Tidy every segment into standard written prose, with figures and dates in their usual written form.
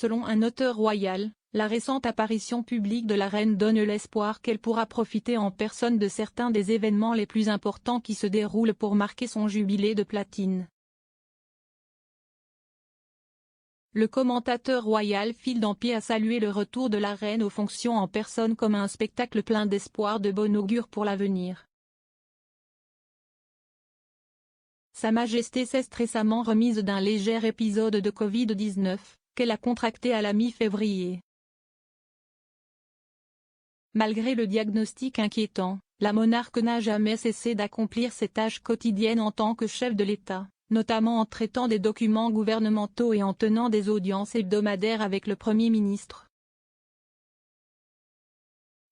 Selon un auteur royal, la récente apparition publique de la reine donne l'espoir qu'elle pourra profiter en personne de certains des événements les plus importants qui se déroulent pour marquer son jubilé de platine. Le commentateur royal Phil Dampier a salué le retour de la reine aux fonctions en personne comme un spectacle plein d'espoir de bon augure pour l'avenir. Sa Majesté s'est récemment remise d'un léger épisode de Covid-19, qu'elle a contracté à la mi-février. Malgré le diagnostic inquiétant, la monarque n'a jamais cessé d'accomplir ses tâches quotidiennes en tant que chef de l'État, notamment en traitant des documents gouvernementaux et en tenant des audiences hebdomadaires avec le Premier ministre.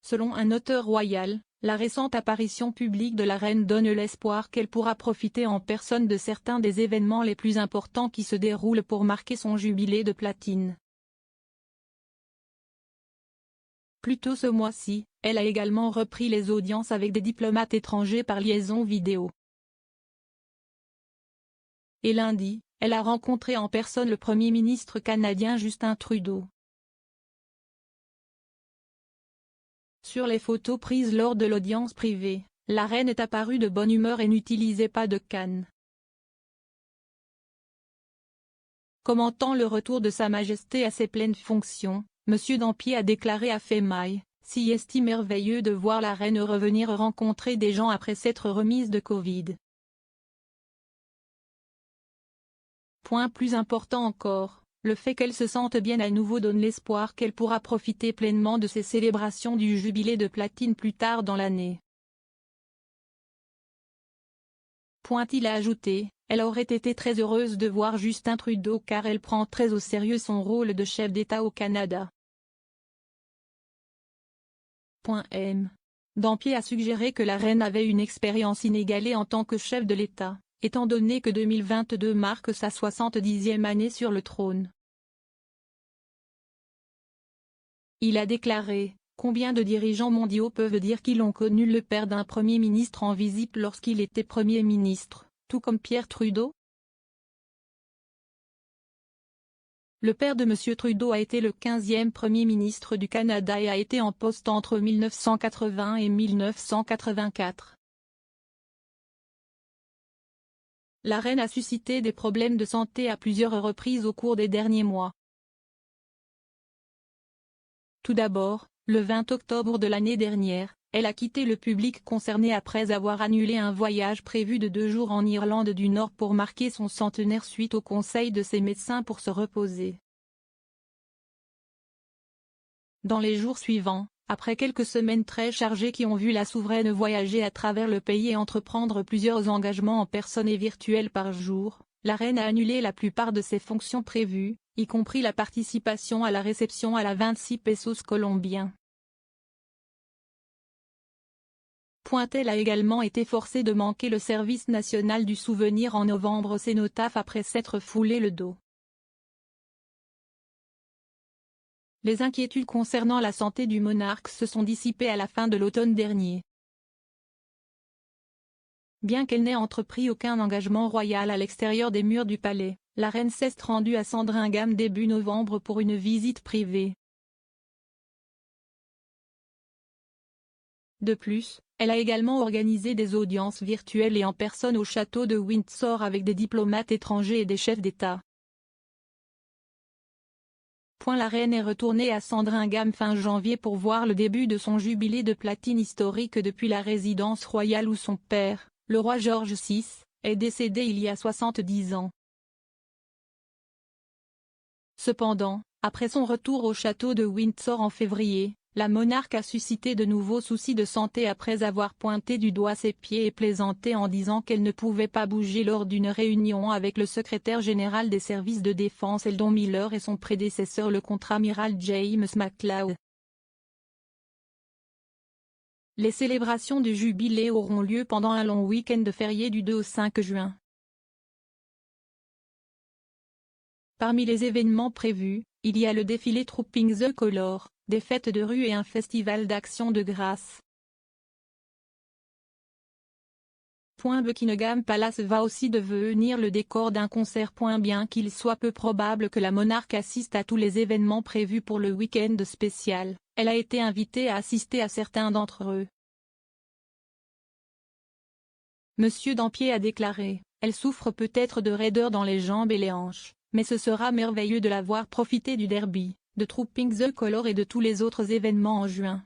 Selon un auteur royal, la récente apparition publique de la reine donne l'espoir qu'elle pourra profiter en personne de certains des événements les plus importants qui se déroulent pour marquer son jubilé de platine. Plus tôt ce mois-ci, elle a également repris les audiences avec des diplomates étrangers par liaison vidéo. Et lundi, elle a rencontré en personne le Premier ministre canadien Justin Trudeau. Sur les photos prises lors de l'audience privée, la reine est apparue de bonne humeur et n'utilisait pas de canne. Commentant le retour de Sa Majesté à ses pleines fonctions, M. Dampier a déclaré à Femaille, « Si est merveilleux de voir la reine revenir rencontrer des gens après s'être remise de Covid. » Point plus important encore, le fait qu'elle se sente bien à nouveau donne l'espoir qu'elle pourra profiter pleinement de ces célébrations du jubilé de platine plus tard dans l'année. Il a ajouté, elle aurait été très heureuse de voir Justin Trudeau car elle prend très au sérieux son rôle de chef d'État au Canada. Dampier a suggéré que la reine avait une expérience inégalée en tant que chef de l'État, étant donné que 2022 marque sa 70e année sur le trône. Il a déclaré, « Combien de dirigeants mondiaux peuvent dire qu'ils ont connu le père d'un Premier ministre en visite lorsqu'il était Premier ministre, tout comme Pierre Trudeau ?» Le père de M. Trudeau a été le 15e Premier ministre du Canada et a été en poste entre 1980 et 1984. La reine a suscité des problèmes de santé à plusieurs reprises au cours des derniers mois. Tout d'abord, le 20 octobre de l'année dernière, elle a quitté le public concerné après avoir annulé un voyage prévu de 2 jours en Irlande du Nord pour marquer son centenaire suite au conseil de ses médecins pour se reposer. Dans les jours suivants, après quelques semaines très chargées qui ont vu la souveraine voyager à travers le pays et entreprendre plusieurs engagements en personne et virtuels par jour, la reine a annulé la plupart de ses fonctions prévues, y compris la participation à la réception à la 26 pesos colombiens. Elle a également été forcée de manquer le service national du souvenir en novembre cénotaphe après s'être foulé le dos. Les inquiétudes concernant la santé du monarque se sont dissipées à la fin de l'automne dernier. Bien qu'elle n'ait entrepris aucun engagement royal à l'extérieur des murs du palais, la reine s'est rendue à Sandringham début novembre pour une visite privée. De plus, elle a également organisé des audiences virtuelles et en personne au château de Windsor avec des diplomates étrangers et des chefs d'État. La reine est retournée à Sandringham fin janvier pour voir le début de son jubilé de platine historique depuis la résidence royale où son père, le roi George VI, est décédé il y a 70 ans. Cependant, après son retour au château de Windsor en février, la monarque a suscité de nouveaux soucis de santé après avoir pointé du doigt ses pieds et plaisanté en disant qu'elle ne pouvait pas bouger lors d'une réunion avec le secrétaire général des services de défense Eldon Miller et son prédécesseur le contre-amiral James McLeod. Les célébrations du jubilé auront lieu pendant un long week-end de férié du 2 au 5 juin. Parmi les événements prévus, il y a le défilé Trooping the Colour, des fêtes de rue et un festival d'action de grâce. Buckingham Palace va aussi devenir le décor d'un concert. Bien qu'il soit peu probable que la monarque assiste à tous les événements prévus pour le week-end spécial, elle a été invitée à assister à certains d'entre eux. Monsieur Dampier a déclaré: « Elle souffre peut-être de raideur dans les jambes et les hanches, mais ce sera merveilleux de la voir profiter du derby, de Trooping the Colour et de tous les autres événements en juin. »